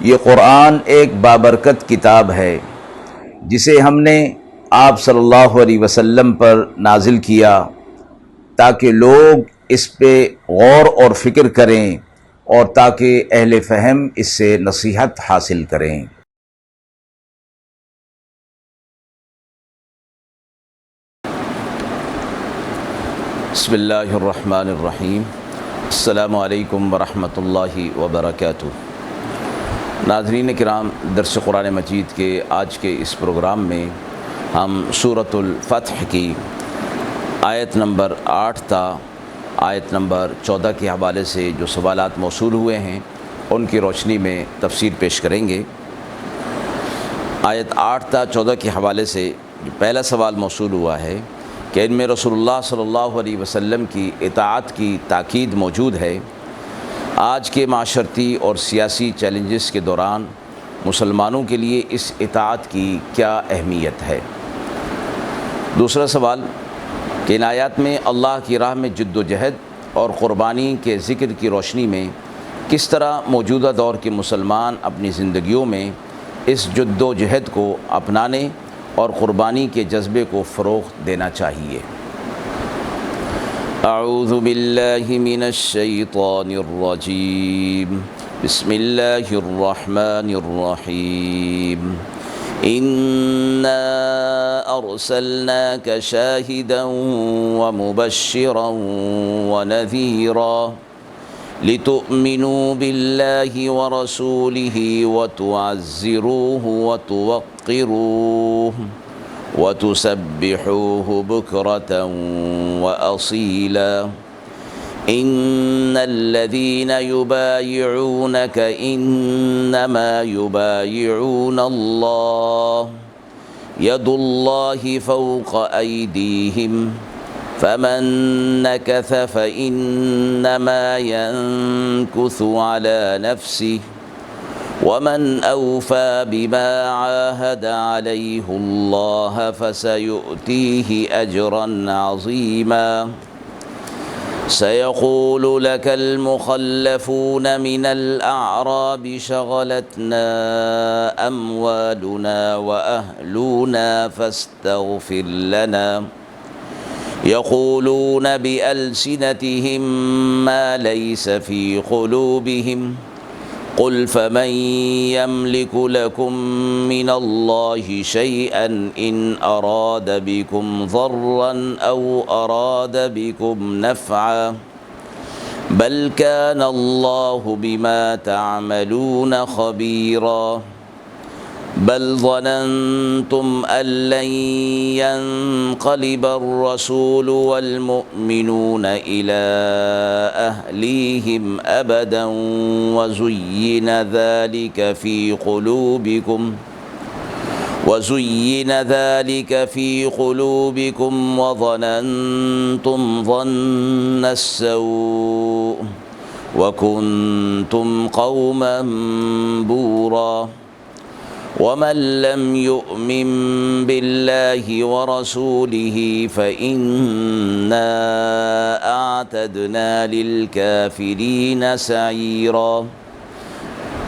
یہ قرآن ایک بابرکت کتاب ہے جسے ہم نے آپ صلی اللہ علیہ وسلم پر نازل کیا تاکہ لوگ اس پہ غور اور فکر کریں اور تاکہ اہل فہم اس سے نصیحت حاصل کریں۔ بسم اللہ الرحمن الرحیم۔ السلام علیکم ورحمۃ اللہ وبرکاتہ۔ ناظرین کرام، درس قرآن مجید کے آج کے اس پروگرام میں ہم سورۃ الفتح کی آیت نمبر 8 تا آیت نمبر 14 کے حوالے سے جو سوالات موصول ہوئے ہیں ان کی روشنی میں تفسیر پیش کریں گے۔ آیت 8 تا 14 کے حوالے سے جو پہلا سوال موصول ہوا ہے کہ ان میں رسول اللہ صلی اللہ علیہ وسلم کی اطاعت کی تاکید موجود ہے۔ آج کے معاشرتی اور سیاسی چیلنجز کے دوران مسلمانوں کے لیے اس اطاعت کی کیا اہمیت ہے؟ دوسرا سوال کہ ان آیات میں اللہ کی راہ میں جد و جہد اور قربانی کے ذکر کی روشنی میں کس طرح موجودہ دور کے مسلمان اپنی زندگیوں میں اس جد و جہد کو اپنانے اور قربانی کے جذبے کو فروغ دینا چاہیے۔ اعوذ باللہ من الشیطان الرجیم، بسم اللہ الرحمن الرحیم۔ انا ارسلناک شاہدا ومبشرا ونذیرا لتؤمنوا باللہ ورسولہ وتعزروہ وتوقروہ وتسبحوہ بکرۃ وأصیلا۔ ان الذین یبایعونک انما یبایعون اللہ ید اللہ فوق ایدیہم فمن نکث فإنما ينكث على نفسه ومن أوفى بما عاهد عليه الله فسيؤتيه أجرا عظيما۔ سيقول لك المخلفون من الأعراب شغلتنا أموالنا وأهلنا فاستغفر لنا، يقولون بألسنتهم ما ليس في قلوبهم، قل فمن يملك لكم من الله شيئا إن أراد بكم ضرا أو أراد بكم نفعا، بل كان الله بما تعملون خبيرا، بل ظننتم أن لن ينقلب الرسول والمؤمنون إلى أهليهم أبدا وزين ذلك في قلوبكم وظننتم ظن السوء وكنتم قوما بورا۔ ومن لم يؤمن بالله ورسوله فإنا أعتدنا للكافرين سعيرا۔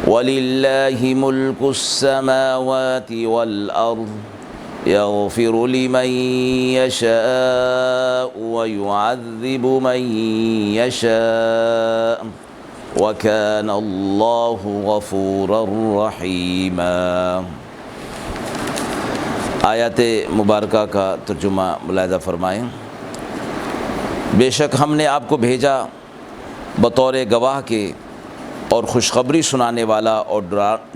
ولله ملك السماوات والأرض يغفر لمن يشاء ويعذب من يشاء وَكَانَ اللَّهُ غَفُورًا رَحِيمًا۔ آیات مبارکہ کا ترجمہ ملاحظہ فرمائیں۔ بے شک ہم نے آپ کو بھیجا بطور گواہ کے اور خوشخبری سنانے والا اور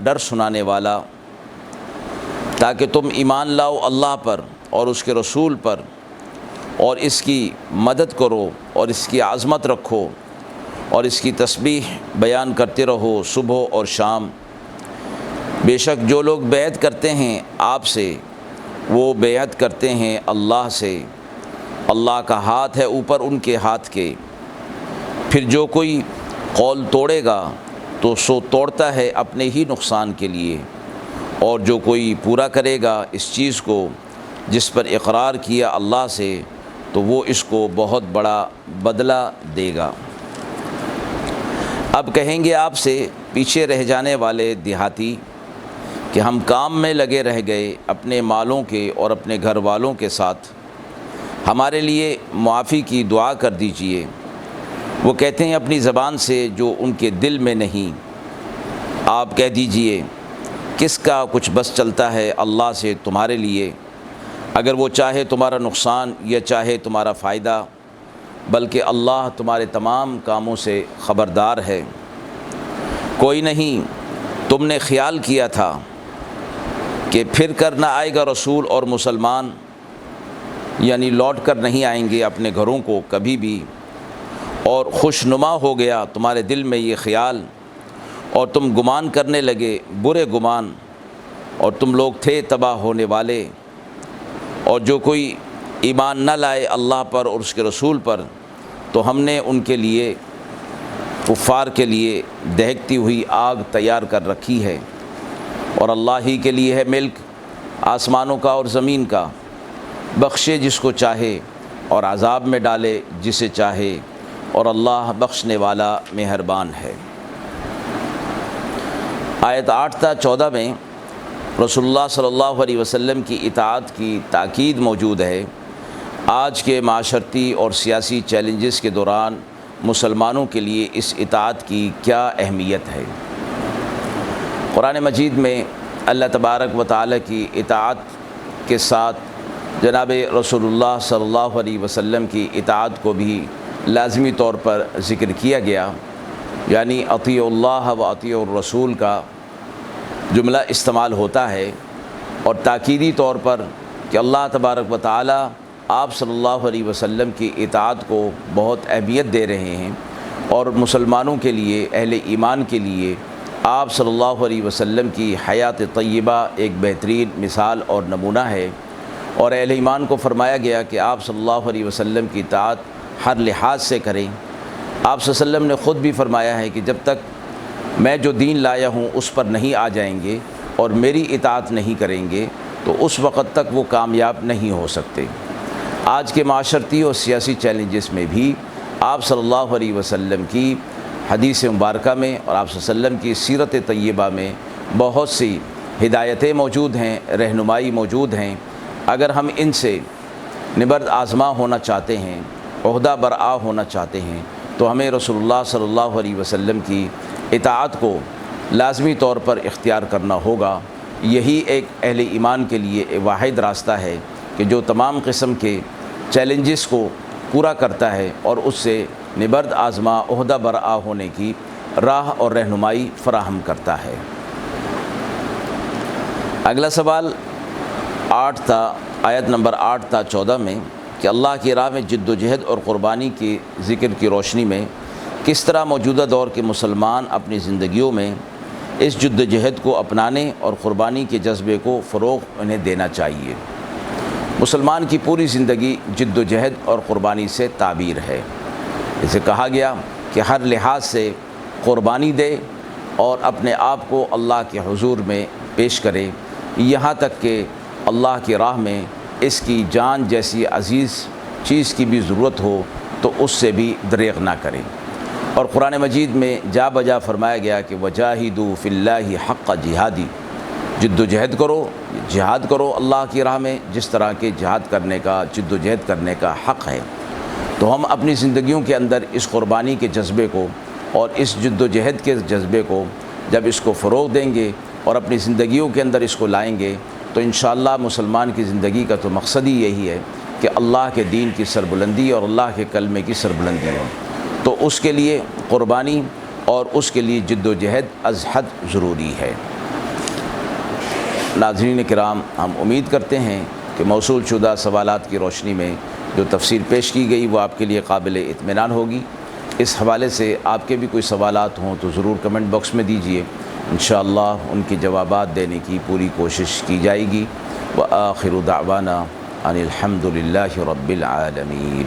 ڈر سنانے والا، تاکہ تم ایمان لاؤ اللہ پر اور اس کے رسول پر اور اس کی مدد کرو اور اس کی عظمت رکھو اور اس کی تسبیح بیان کرتے رہو صبح اور شام۔ بے شک جو لوگ بیعت کرتے ہیں آپ سے وہ بیعت کرتے ہیں اللہ سے، اللہ کا ہاتھ ہے اوپر ان کے ہاتھ کے۔ پھر جو کوئی قول توڑے گا تو سو توڑتا ہے اپنے ہی نقصان کے لیے، اور جو کوئی پورا کرے گا اس چیز کو جس پر اقرار کیا اللہ سے تو وہ اس کو بہت بڑا بدلہ دے گا۔ اب کہیں گے آپ سے پیچھے رہ جانے والے دیہاتی کہ ہم کام میں لگے رہ گئے اپنے مالوں کے اور اپنے گھر والوں کے ساتھ، ہمارے لیے معافی کی دعا کر دیجئے۔ وہ کہتے ہیں اپنی زبان سے جو ان کے دل میں نہیں، آپ کہہ دیجئے کس کا کچھ بس چلتا ہے اللہ سے تمہارے لیے، اگر وہ چاہے تمہارا نقصان یا چاہے تمہارا فائدہ، بلکہ اللہ تمہارے تمام کاموں سے خبردار ہے۔ کوئی نہیں، تم نے خیال کیا تھا کہ پھر کر نہ آئے گا رسول اور مسلمان، یعنی لوٹ کر نہیں آئیں گے اپنے گھروں کو کبھی بھی، اور خوشنما ہو گیا تمہارے دل میں یہ خیال، اور تم گمان کرنے لگے برے گمان، اور تم لوگ تھے تباہ ہونے والے۔ اور جو کوئی ایمان نہ لائے اللہ پر اور اس کے رسول پر، تو ہم نے ان کے لیے، کفار کے لیے دہکتی ہوئی آگ تیار کر رکھی ہے، اور اللہ ہی کے لیے ہے ملک آسمانوں کا اور زمین کا، بخشے جس کو چاہے اور عذاب میں ڈالے جسے چاہے، اور اللہ بخشنے والا مہربان ہے۔ آیت 8 تا 14 میں رسول اللہ صلی اللہ علیہ وسلم کی اطاعت کی تاکید موجود ہے۔ آج کے معاشرتی اور سیاسی چیلنجز کے دوران مسلمانوں کے لیے اس اطاعت کی کیا اہمیت ہے۔ قرآن مجید میں اللہ تبارک و تعالیٰ کی اطاعت کے ساتھ جناب رسول اللہ صلی اللہ علیہ وسلم کی اطاعت کو بھی لازمی طور پر ذکر کیا گیا، یعنی اطیعوا اللہ و اطیعوا الرسول کا جملہ استعمال ہوتا ہے، اور تاکیدی طور پر کہ اللہ تبارک و تعالیٰ آپ صلی اللہ علیہ وسلم کی اطاعت کو بہت اہمیت دے رہے ہیں، اور مسلمانوں کے لیے، اہل ایمان کے لیے آپ صلی اللہ علیہ وسلم کی حیات طیبہ ایک بہترین مثال اور نمونہ ہے۔ اور اہل ایمان کو فرمایا گیا کہ آپ صلی اللہ علیہ وسلم کی اطاعت ہر لحاظ سے کریں۔ آپ صلی اللہ علیہ وسلم نے خود بھی فرمایا ہے کہ جب تک میں جو دین لایا ہوں اس پر نہیں آ جائیں گے اور میری اطاعت نہیں کریں گے تو اس وقت تک وہ کامیاب نہیں ہو سکتے۔ آج کے معاشرتی اور سیاسی چیلنجز میں بھی آپ صلی اللہ علیہ وسلم کی حدیث مبارکہ میں اور آپ صلی اللہ علیہ وسلم کی سیرت طیبہ میں بہت سی ہدایتیں موجود ہیں، رہنمائی موجود ہیں۔ اگر ہم ان سے نبرد آزما ہونا چاہتے ہیں، عہدہ برآ ہونا چاہتے ہیں، تو ہمیں رسول اللہ صلی اللہ علیہ وسلم کی اطاعت کو لازمی طور پر اختیار کرنا ہوگا۔ یہی ایک اہل ایمان کے لیے واحد راستہ ہے کہ جو تمام قسم کے چیلنجز کو پورا کرتا ہے اور اس سے نبرد آزما، عہدہ برآ ہونے کی راہ اور رہنمائی فراہم کرتا ہے۔ اگلا سوال آیت نمبر 8 تا 14 میں کہ اللہ کی راہ میں جد و جہد اور قربانی کی ذکر کی روشنی میں کس طرح موجودہ دور کے مسلمان اپنی زندگیوں میں اس جد و جہد کو اپنانے اور قربانی کے جذبے کو فروغ انہیں دینا چاہیے۔ مسلمان کی پوری زندگی جد و جہد اور قربانی سے تعبیر ہے۔ اسے کہا گیا کہ ہر لحاظ سے قربانی دے اور اپنے آپ کو اللہ کے حضور میں پیش کرے، یہاں تک کہ اللہ کی راہ میں اس کی جان جیسی عزیز چیز کی بھی ضرورت ہو تو اس سے بھی دریغ نہ کریں۔ اور قرآن مجید میں جا بجا فرمایا گیا کہ وجاہدوا فی اللہ حق جہادی، جد و جہد کرو، جہاد کرو اللہ کی راہ میں جس طرح کے جہاد کرنے کا، جد و جہد کرنے کا حق ہے۔ تو ہم اپنی زندگیوں کے اندر اس قربانی کے جذبے کو اور اس جد و جہد کے جذبے کو جب اس کو فروغ دیں گے اور اپنی زندگیوں کے اندر اس کو لائیں گے تو انشاءاللہ مسلمان کی زندگی کا تو مقصد ہی یہی ہے کہ اللہ کے دین کی سربلندی اور اللہ کے کلمے کی سربلندی ہو۔ تو اس کے لیے قربانی اور اس کے لیے جد و جہد از حد ضروری ہے۔ ناظرین کرام، ہم امید کرتے ہیں کہ موصول شدہ سوالات کی روشنی میں جو تفسیر پیش کی گئی وہ آپ کے لیے قابل اطمینان ہوگی۔ اس حوالے سے آپ کے بھی کوئی سوالات ہوں تو ضرور کمنٹ باکس میں دیجئے، انشاءاللہ ان کے جوابات دینے کی پوری کوشش کی جائے گی۔ وآخر دعوانا ان الحمد للہ رب العالمین۔